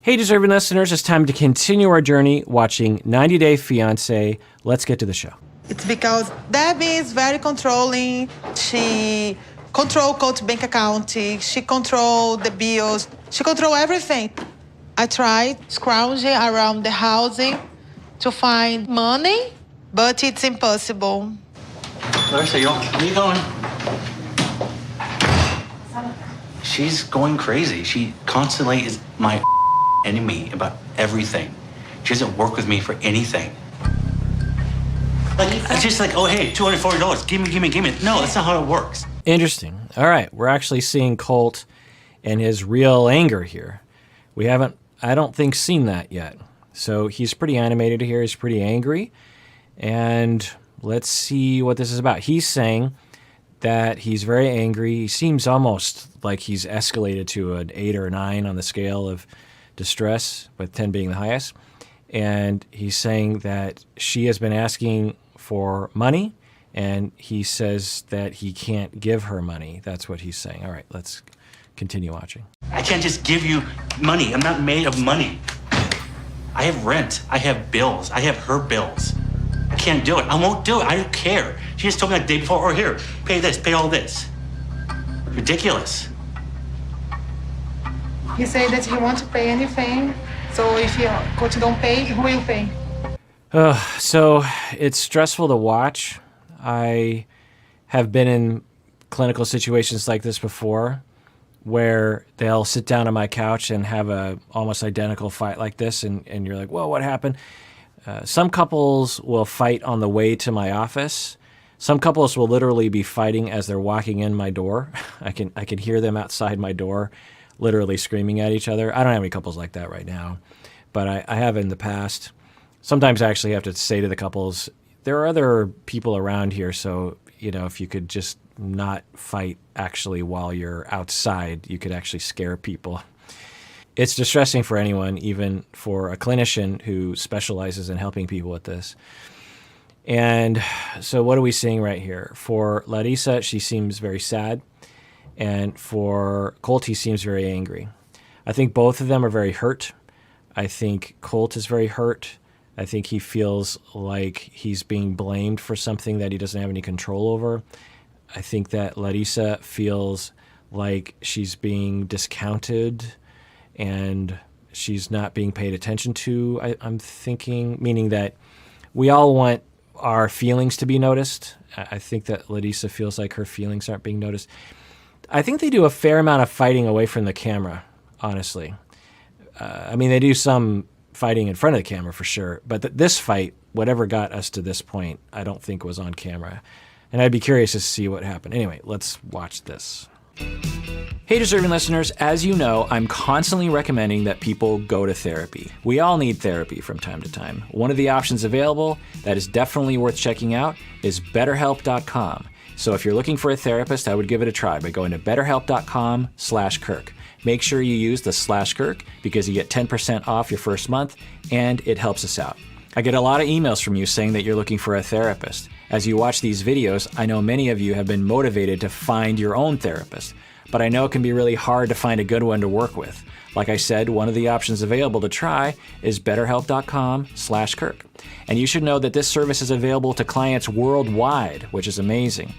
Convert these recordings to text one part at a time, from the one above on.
Hey, deserving listeners, it's time to continue our journey watching 90 Day Fiancé. Let's get to the show. It's because Debbie is very controlling. She controls Colt's bank account. She controls the bills. She controls everything. I tried scrounging around the housing to find money, but it's impossible. Larissa, where are you going? She's going crazy. She constantly is my enemy about everything. She doesn't work with me for anything. Like, it's just like, oh, hey, $240. Give me. No, that's not how it works. Interesting. All right, we're actually seeing Colt and his real anger here. We haven't, I don't think, seen that yet. So he's pretty animated here. He's pretty angry. And let's see what this is about. He's saying that he's very angry. He seems almost like he's escalated to an 8 or 9 on the scale of distress, with 10 being the highest. And he's saying that she has been asking for money, and he says that he can't give her money. That's what he's saying. All right, let's continue watching. I can't just give you money. I'm not made of money. I have rent. I have bills. I have her bills. I can't do it. I won't do it. I don't care. She just told me the day before, or here, pay this, pay all this. Ridiculous. He said that he wants to pay anything. So if Coach don't pay, who will pay? So it's stressful to watch. I have been in clinical situations like this before, where they'll sit down on my couch and have a almost identical fight like this, and you're like, whoa, what happened? Some couples will fight on the way to my office. Some couples will literally be fighting as they're walking in my door. I can hear them outside my door, literally screaming at each other. I don't have any couples like that right now, but I have in the past. Sometimes I actually have to say to the couples, there are other people around here, so if you could just not fight actually while you're outside, you could actually scare people. It's distressing for anyone, even for a clinician who specializes in helping people with this. And so what are we seeing right here? For Larissa, she seems very sad. And for Colt, he seems very angry. I think both of them are very hurt. I think Colt is very hurt. I think he feels like he's being blamed for something that he doesn't have any control over. I think that Larissa feels like she's being discounted and she's not being paid attention to, I'm thinking, meaning that we all want our feelings to be noticed. I think that Larissa feels like her feelings aren't being noticed. I think they do a fair amount of fighting away from the camera, honestly. They do some fighting in front of the camera for sure, but this fight, whatever got us to this point, I don't think was on camera. And I'd be curious to see what happened. Anyway, let's watch this. Hey, deserving listeners, as you know, I'm constantly recommending that people go to therapy. We all need therapy from time to time. One of the options available that is definitely worth checking out is BetterHelp.com. So if you're looking for a therapist, I would give it a try by going to BetterHelp.com/Kirk. Make sure you use the /Kirk because you get 10% off your first month and it helps us out. I get a lot of emails from you saying that you're looking for a therapist. As you watch these videos, I know many of you have been motivated to find your own therapist, but I know it can be really hard to find a good one to work with. Like I said, one of the options available to try is BetterHelp.com/Kirk. And you should know that this service is available to clients worldwide, which is amazing.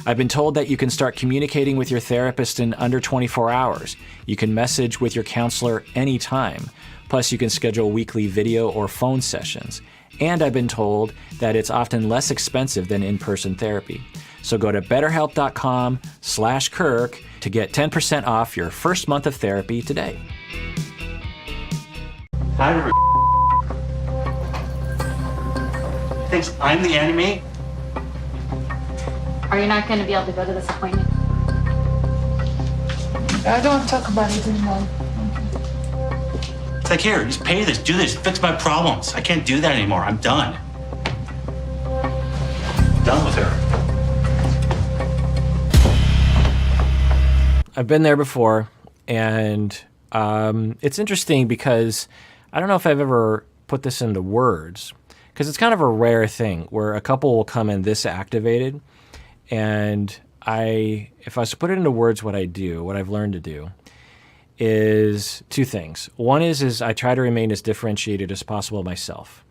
I've been told that you can start communicating with your therapist in under 24 hours. You can message with your counselor anytime. Plus, you can schedule weekly video or phone sessions. And I've been told that it's often less expensive than in-person therapy. So go to BetterHelp.com/Kirk to get 10% off your first month of therapy today. Hi, thinks I'm the enemy? Are you not going to be able to go to this appointment? I don't want to talk about it anymore. It's like, here, just pay this, do this, fix my problems. I can't do that anymore. I'm done. Done with her. I've been there before, and it's interesting because I don't know if I've ever put this into words, because it's kind of a rare thing where a couple will come in this activated, and if I was to put it into words what I do, what I've learned to do, is two things. One is I try to remain as differentiated as possible myself.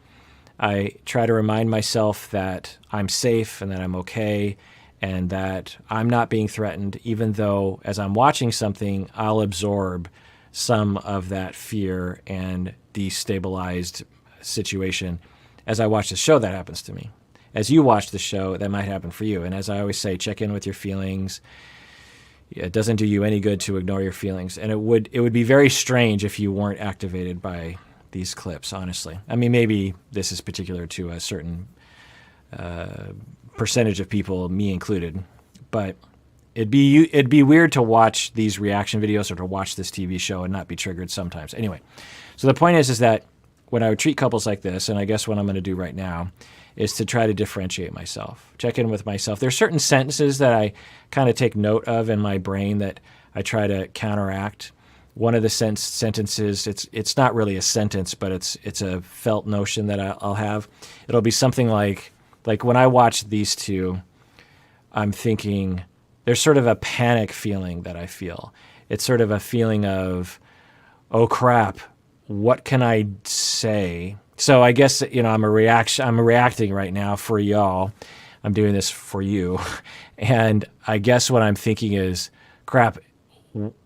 I try to remind myself that I'm safe and that I'm okay and that I'm not being threatened, even though as I'm watching something, I'll absorb some of that fear and destabilized situation. As I watch the show, that happens to me. As you watch the show, that might happen for you. And as I always say, check in with your feelings. It doesn't do you any good to ignore your feelings. And it would be very strange if you weren't activated by these clips, honestly. I mean, maybe this is particular to a certain percentage of people, me included. But it'd be weird to watch these reaction videos or to watch this TV show and not be triggered sometimes. Anyway, so the point is that when I would treat couples like this, and I guess what I'm going to do right now, is to try to differentiate myself, check in with myself. There's certain sentences that I kind of take note of in my brain that I try to counteract. One of the sentences, it's not really a sentence, but it's a felt notion that I'll have. It'll be something like when I watch these two, I'm thinking there's sort of a panic feeling that I feel. It's sort of a feeling of, oh crap, what can I say? So I guess, I'm reacting right now for y'all. I'm doing this for you. And I guess what I'm thinking is, crap,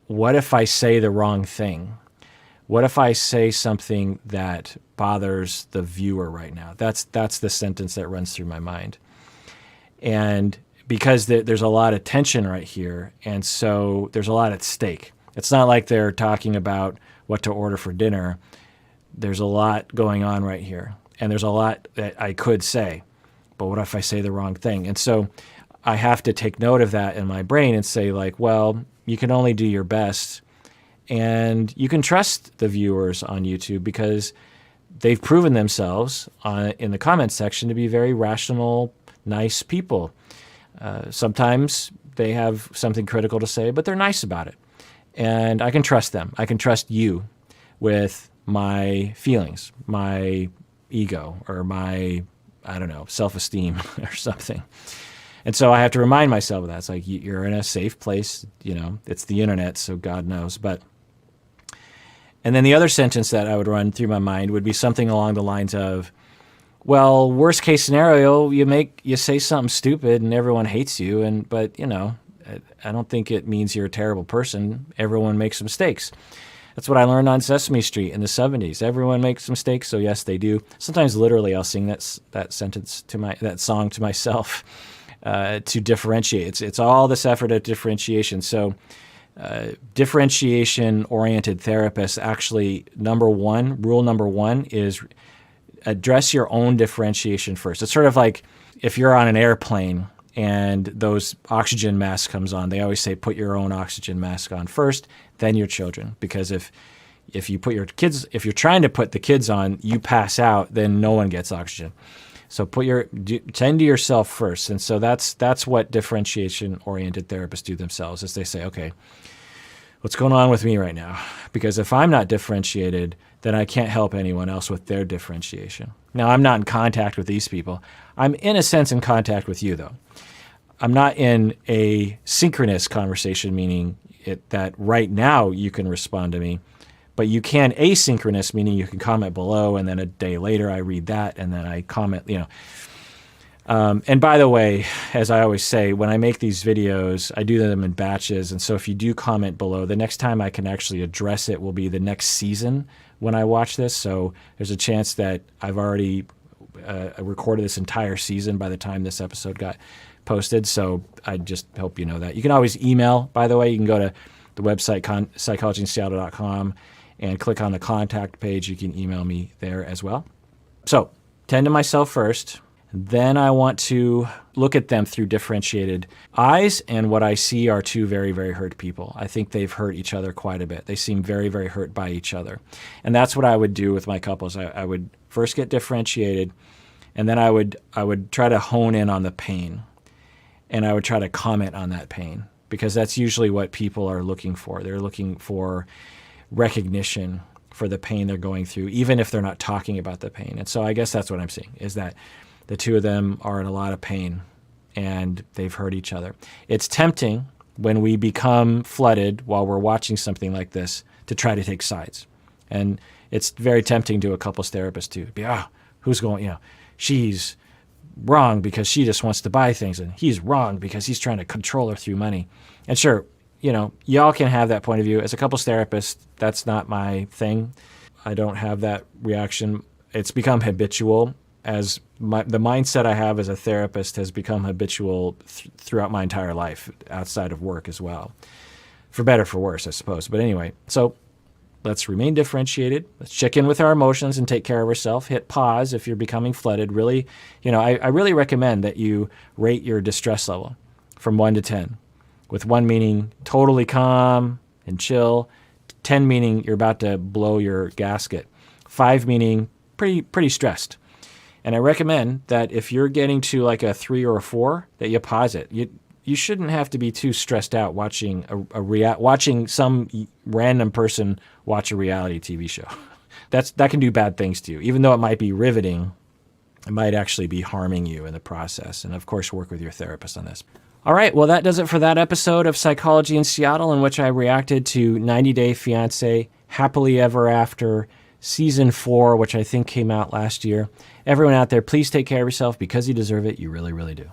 what if I say the wrong thing? What if I say something that bothers the viewer right now? That's the sentence that runs through my mind. And because there's a lot of tension right here, and so there's a lot at stake. It's not like they're talking about what to order for dinner. There's a lot going on right here, and there's a lot that I could say, but what if I say the wrong thing? And so I have to take note of that in my brain and say, like, well, you can only do your best, and you can trust the viewers on YouTube because they've proven themselves in the comments section to be very rational, nice people. Sometimes they have something critical to say, but they're nice about it. And I can trust them. I can trust you with my feelings, my ego, or my, self-esteem or something. And so I have to remind myself of that. It's like, you're in a safe place, it's the internet, so God knows. And then the other sentence that I would run through my mind would be something along the lines of, well, worst case scenario, you say something stupid and everyone hates you, but I don't think it means you're a terrible person. Everyone makes mistakes. That's what I learned on Sesame Street in the 70s. Everyone makes mistakes, so yes, they do. Sometimes literally I'll sing that song to myself to differentiate. It's all this effort at differentiation. So differentiation-oriented therapists actually, rule number one is address your own differentiation first. It's sort of like if you're on an airplane and those oxygen masks comes on, they always say put your own oxygen mask on first, then your children. Because if you're trying to put the kids on, you pass out, then no one gets oxygen. So tend to yourself first. And so that's what differentiation-oriented therapists do themselves, is they say, okay, what's going on with me right now? Because if I'm not differentiated, then I can't help anyone else with their differentiation. Now, I'm not in contact with these people. I'm in a sense in contact with you, though. I'm not in a synchronous conversation, meaning that right now you can respond to me, but you can asynchronous, meaning you can comment below, and then a day later I read that, and then I comment, And by the way, as I always say, when I make these videos, I do them in batches, and so if you do comment below, the next time I can actually address it will be the next season when I watch this, so there's a chance that I've already recorded this entire season by the time this episode got posted, so I just hope you know that. You can always email, by the way. You can go to the website, psychologyinseattle.com, and click on the contact page. You can email me there as well. So, tend to myself first. Then I want to look at them through differentiated eyes, and what I see are two very, very hurt people. I think they've hurt each other quite a bit. They seem very, very hurt by each other. And that's what I would do with my couples. I would first get differentiated, and then I would try to hone in on the pain, and I would try to comment on that pain, because that's usually what people are looking for. They're looking for recognition for the pain they're going through, even if they're not talking about the pain. And so I guess that's what I'm seeing, is that the two of them are in a lot of pain and they've hurt each other. It's tempting when we become flooded while we're watching something like this to try to take sides. And it's very tempting to a couples therapist to be, who's going, she's wrong because she just wants to buy things, and he's wrong because he's trying to control her through money. And sure, y'all can have that point of view. As a couples therapist, that's not my thing. I don't have that reaction. It's become habitual, as the mindset I have as a therapist has become habitual throughout my entire life, outside of work as well. For better, for worse, I suppose. But anyway, so let's remain differentiated. Let's check in with our emotions and take care of ourselves. Hit pause if you're becoming flooded. Really, I really recommend that you rate your distress level from 1 to 10, with 1 meaning totally calm and chill, 10 meaning you're about to blow your gasket, 5 meaning pretty stressed. And I recommend that if you're getting to like a 3 or a 4, that you pause it. You shouldn't have to be too stressed out watching watching some random person watch a reality TV show. That can do bad things to you. Even though it might be riveting, it might actually be harming you in the process. And of course, work with your therapist on this. All right, well, that does it for that episode of Psychology in Seattle, in which I reacted to 90 Day Fiancé, Happily Ever After, Season 4, which I think came out last year. Everyone out there, please take care of yourself because you deserve it. You really, really do.